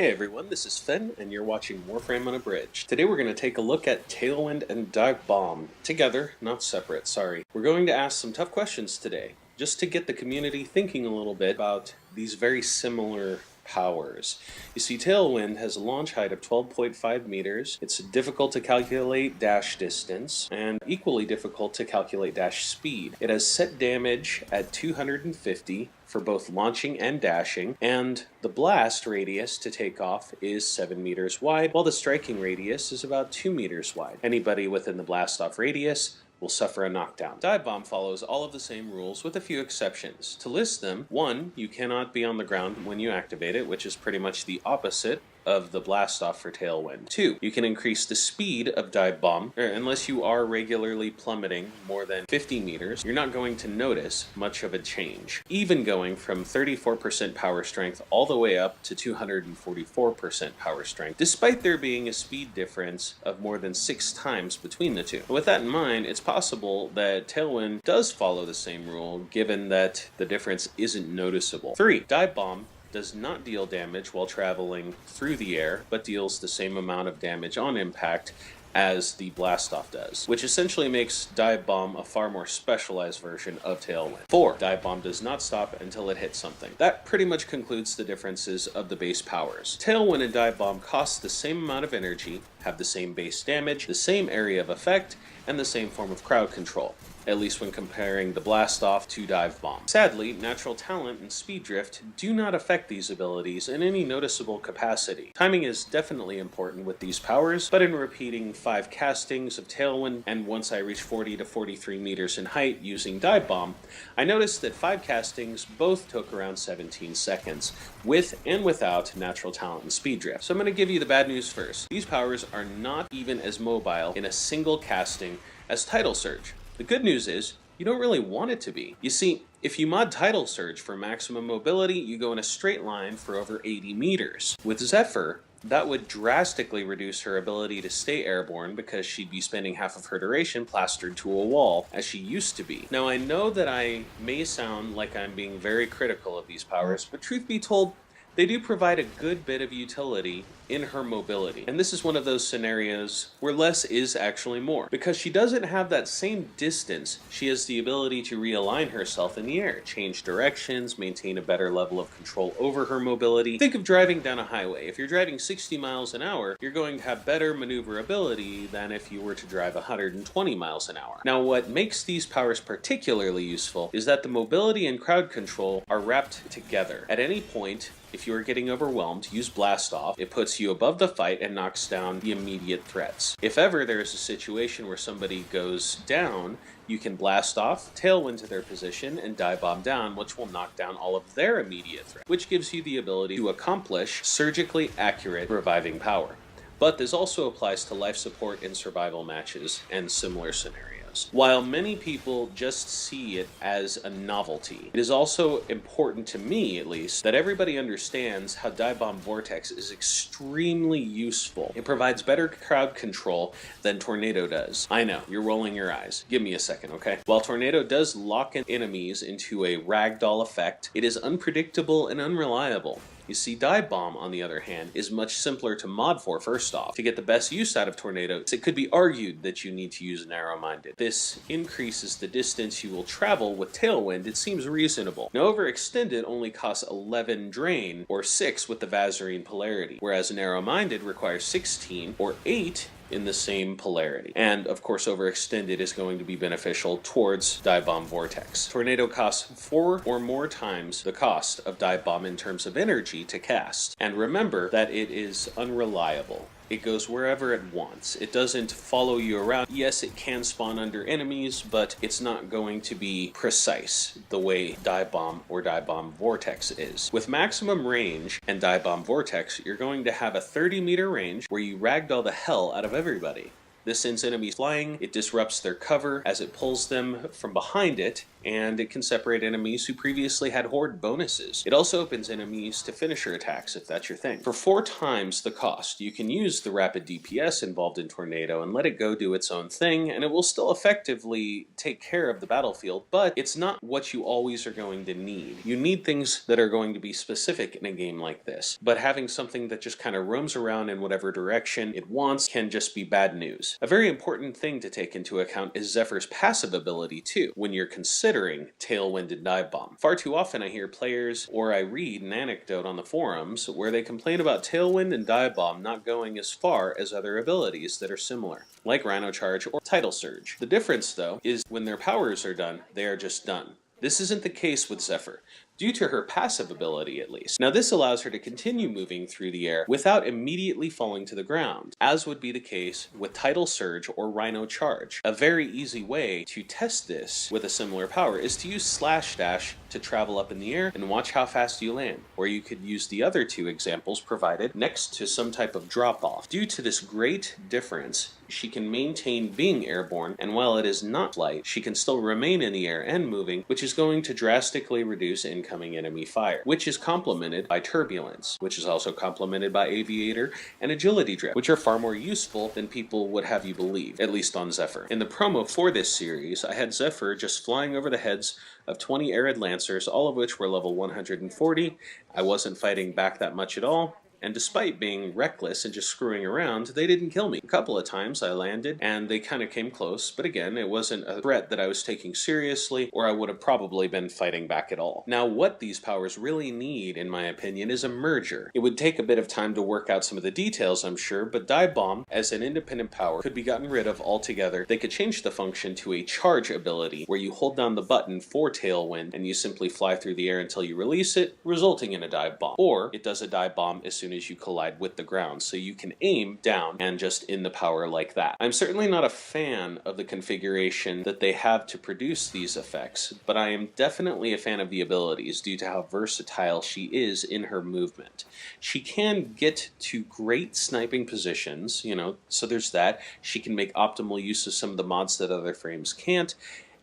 Hey everyone, this is Fen, and you're watching Warframe Unabridged. Today we're going to take a look at Tailwind and Divebomb. Together, not separate, sorry. We're going to ask some tough questions today, just to get the community thinking a little bit about these very similar powers. You see, Tailwind has a launch height of 12.5 meters. It's difficult to calculate dash distance, and equally difficult to calculate dash speed. It has set damage at 250 for both launching and dashing, and the blast radius to take off is 7 meters wide, while the striking radius is about 2 meters wide. Anybody within the blast off radius will suffer a knockdown. Divebomb follows all of the same rules with a few exceptions. To list them, 1, you cannot be on the ground when you activate it, which is pretty much the opposite of the blast off for Tailwind. 2, you can increase the speed of Divebomb, unless you are regularly plummeting more than 50 meters, you're not going to notice much of a change. Even going from 34% power strength all the way up to 244% power strength, despite there being a speed difference of more than 6 times between the two. With that in mind, it's possible that Tailwind does follow the same rule, given that the difference isn't noticeable. 3, Divebomb does not deal damage while traveling through the air, but deals the same amount of damage on impact as the blast-off does, which essentially makes Divebomb a far more specialized version of Tailwind. 4, Divebomb does not stop until it hits something. That pretty much concludes the differences of the base powers. Tailwind and Divebomb cost the same amount of energy, have the same base damage, the same area of effect, and the same form of crowd control, at least when comparing the blast-off to Divebomb. Sadly, natural talent and speed drift do not affect these abilities in any noticeable capacity. Timing is definitely important with these powers, but in repeating 5 castings of Tailwind, and once I reach 40 to 43 meters in height using Divebomb, I noticed that 5 castings both took around 17 seconds, with and without natural talent and speed drift. So I'm going to give you the bad news first. These powers are not even as mobile in a single casting as Tidal Surge. The good news is, you don't really want it to be. You see, if you mod Tidal Surge for maximum mobility, you go in a straight line for over 80 meters. With Zephyr, that would drastically reduce her ability to stay airborne because she'd be spending half of her duration plastered to a wall, as she used to be. Now, I know that I may sound like I'm being very critical of these powers, but truth be told, they do provide a good bit of utility in her mobility. And this is one of those scenarios where less is actually more. Because she doesn't have that same distance, she has the ability to realign herself in the air, change directions, maintain a better level of control over her mobility. Think of driving down a highway. If you're driving 60 miles an hour, you're going to have better maneuverability than if you were to drive 120 miles an hour. Now, what makes these powers particularly useful is that the mobility and crowd control are wrapped together. At any point, if you are getting overwhelmed, use Blast Off. It puts you above the fight and knocks down the immediate threats. If ever there is a situation where somebody goes down, you can Blast Off, Tailwind to their position, and Divebomb down, which will knock down all of their immediate threats, which gives you the ability to accomplish surgically accurate reviving power. But this also applies to life support in survival matches and similar scenarios. While many people just see it as a novelty, it is also important to me, at least, that everybody understands how Divebomb Vortex is extremely useful. It provides better crowd control than Tornado does. I know, you're rolling your eyes. Give me a second, okay? While Tornado does lock in enemies into a ragdoll effect, it is unpredictable and unreliable. You see, Divebomb, on the other hand, is much simpler to mod for, first off. To get the best use out of Tornado, it could be argued that you need to use Narrow-Minded. This increases the distance you will travel with Tailwind. It seems reasonable. Now, Overextended only costs 11 drain, or 6 with the Vazarine polarity, whereas Narrow-Minded requires 16, or 8 in the same polarity. And of course, Overextended is going to be beneficial towards Divebomb Vortex. Tornado costs 4 or more times the cost of Divebomb in terms of energy to cast. And remember that it is unreliable. It goes wherever it wants. It doesn't follow you around. Yes, it can spawn under enemies, but it's not going to be precise the way Divebomb or Divebomb Vortex is. With maximum range and Divebomb Vortex, you're going to have a 30-meter range where you ragdoll the hell out of everybody. This sends enemies flying, it disrupts their cover as it pulls them from behind it and it can separate enemies who previously had horde bonuses. It also opens enemies to finisher attacks if that's your thing. For 4 times the cost, you can use the rapid DPS involved in Tornado and let it go do its own thing, and it will still effectively take care of the battlefield, but it's not what you always are going to need. You need things that are going to be specific in a game like this, but having something that just kind of roams around in whatever direction it wants can just be bad news. A very important thing to take into account is Zephyr's passive ability too, when you're considering Tailwind and Divebomb. Far too often I hear players, or I read an anecdote on the forums, where they complain about Tailwind and Divebomb not going as far as other abilities that are similar, like Rhino Charge or Tidal Surge. The difference though is when their powers are done, they are just done. This isn't the case with Zephyr, due to her passive ability at least. Now this allows her to continue moving through the air without immediately falling to the ground, as would be the case with Tidal Surge or Rhino Charge. A very easy way to test this with a similar power is to use Slash Dash to travel up in the air and watch how fast you land, or you could use the other 2 examples provided next to some type of drop-off. Due to this great difference, she can maintain being airborne, and while it is not flight, she can still remain in the air and moving, which is going to drastically reduce incoming enemy fire, which is complemented by Turbulence, which is also complemented by Aviator and Agility Drift, which are far more useful than people would have you believe, at least on Zephyr. In the promo for this series, I had Zephyr just flying over the heads of 20 Arid Lancers, all of which were level 140. I wasn't fighting back that much at all, and despite being reckless and just screwing around, they didn't kill me. A couple of times I landed, and they kind of came close, but again, it wasn't a threat that I was taking seriously, or I would have probably been fighting back at all. Now, what these powers really need, in my opinion, is a merger. It would take a bit of time to work out some of the details, I'm sure, but Divebomb, as an independent power, could be gotten rid of altogether. They could change the function to a charge ability, where you hold down the button for Tailwind, and you simply fly through the air until you release it, resulting in a dive bomb. Or, it does a dive bomb as soon as you collide with the ground, so you can aim down and just in the power like that. I'm certainly not a fan of the configuration that they have to produce these effects, but I am definitely a fan of the abilities due to how versatile she is in her movement. She can get to great sniping positions, so there's that. She can make optimal use of some of the mods that other frames can't,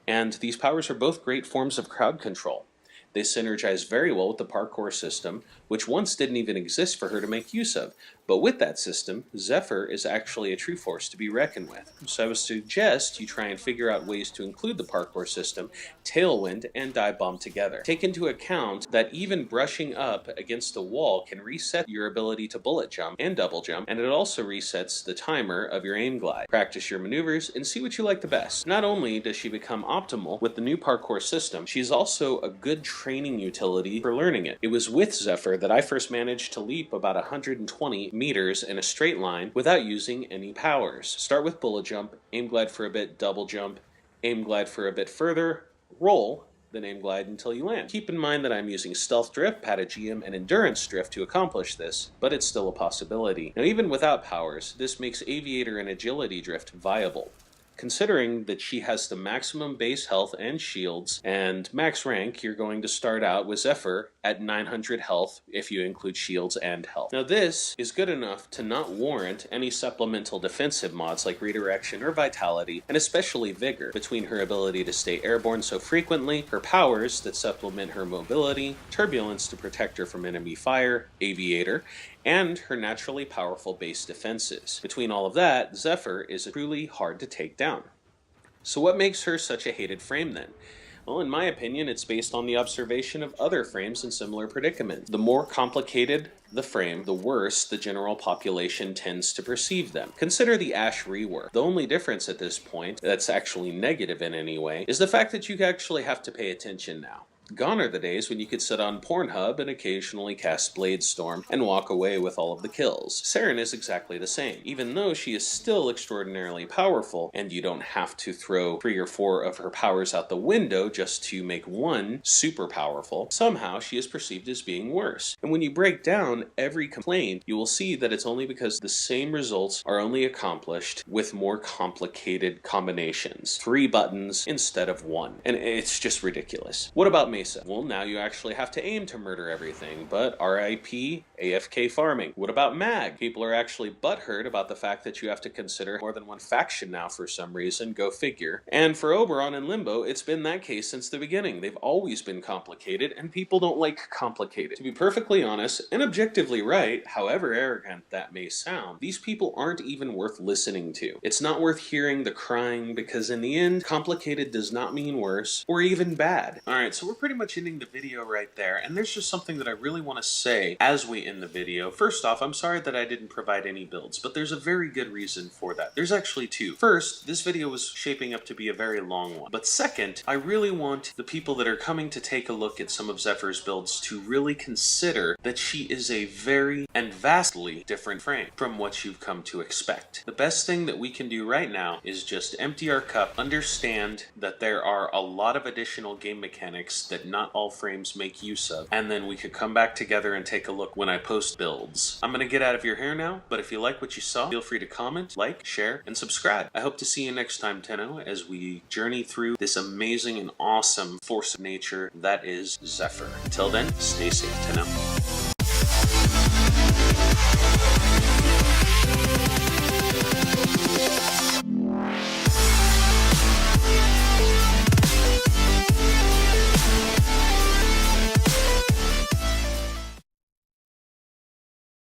and these powers are both great forms of crowd control. They synergize very well with the parkour system, which once didn't even exist for her to make use of. But with that system, Zephyr is actually a true force to be reckoned with. So I would suggest you try and figure out ways to include the parkour system, Tailwind, and Divebomb together. Take into account that even brushing up against a wall can reset your ability to bullet jump and double jump, and it also resets the timer of your aim glide. Practice your maneuvers and see what you like the best. Not only does she become optimal with the new parkour system, she's also a good training utility for learning it. It was with Zephyr that I first managed to leap about 120 meters in a straight line without using any powers. Start with bullet jump, aim glide for a bit, double jump, aim glide for a bit further, roll, then aim glide until you land. Keep in mind that I'm using stealth drift, patagium, and endurance drift to accomplish this, but it's still a possibility. Now even without powers, this makes aviator and agility drift viable. Considering that she has the maximum base health and shields, and max rank, you're going to start out with Zephyr at 900 health if you include shields and health. Now this is good enough to not warrant any supplemental defensive mods like redirection or vitality, and especially vigor, between her ability to stay airborne so frequently, her powers that supplement her mobility, turbulence to protect her from enemy fire, aviator, and her naturally powerful base defenses. Between all of that, Zephyr is truly hard to take down. So what makes her such a hated frame then? Well, in my opinion, it's based on the observation of other frames in similar predicaments. The more complicated the frame, the worse the general population tends to perceive them. Consider the Ash rework. The only difference at this point, that's actually negative in any way, is the fact that you actually have to pay attention now. Gone are the days when you could sit on Pornhub and occasionally cast Bladestorm and walk away with all of the kills. Saren is exactly the same. Even though she is still extraordinarily powerful, and you don't have to throw 3 or 4 of her powers out the window just to make one super powerful, somehow she is perceived as being worse. And when you break down every complaint, you will see that it's only because the same results are only accomplished with more complicated combinations. 3 buttons instead of 1. And it's just ridiculous. What about me? Mesa? Well, now you actually have to aim to murder everything, but RIP AFK farming. What about Mag? People are actually butthurt about the fact that you have to consider more than one faction now for some reason, go figure. And for Oberon and Limbo, it's been that case since the beginning. They've always been complicated, and people don't like complicated. To be perfectly honest, and objectively right, however arrogant that may sound, these people aren't even worth listening to. It's not worth hearing the crying, because in the end, complicated does not mean worse, or even bad. Alright, so we're pretty much ending the video right there, and there's just something that I really want to say as we end the video. First off, I'm sorry that I didn't provide any builds, but there's a very good reason for that. There's actually two. First, this video was shaping up to be a very long one. But second, I really want the people that are coming to take a look at some of Zephyr's builds to really consider that she is a very and vastly different frame from what you've come to expect. The best thing that we can do right now is just empty our cup, understand that there are a lot of additional game mechanics that not all frames make use of, and then we could come back together and take a look when I post builds. I'm gonna get out of your hair now, but if you like what you saw, feel free to comment, like, share, and subscribe. I hope to see you next time, Tenno, as we journey through this amazing and awesome force of nature that is Zephyr. Until then, stay safe, Tenno.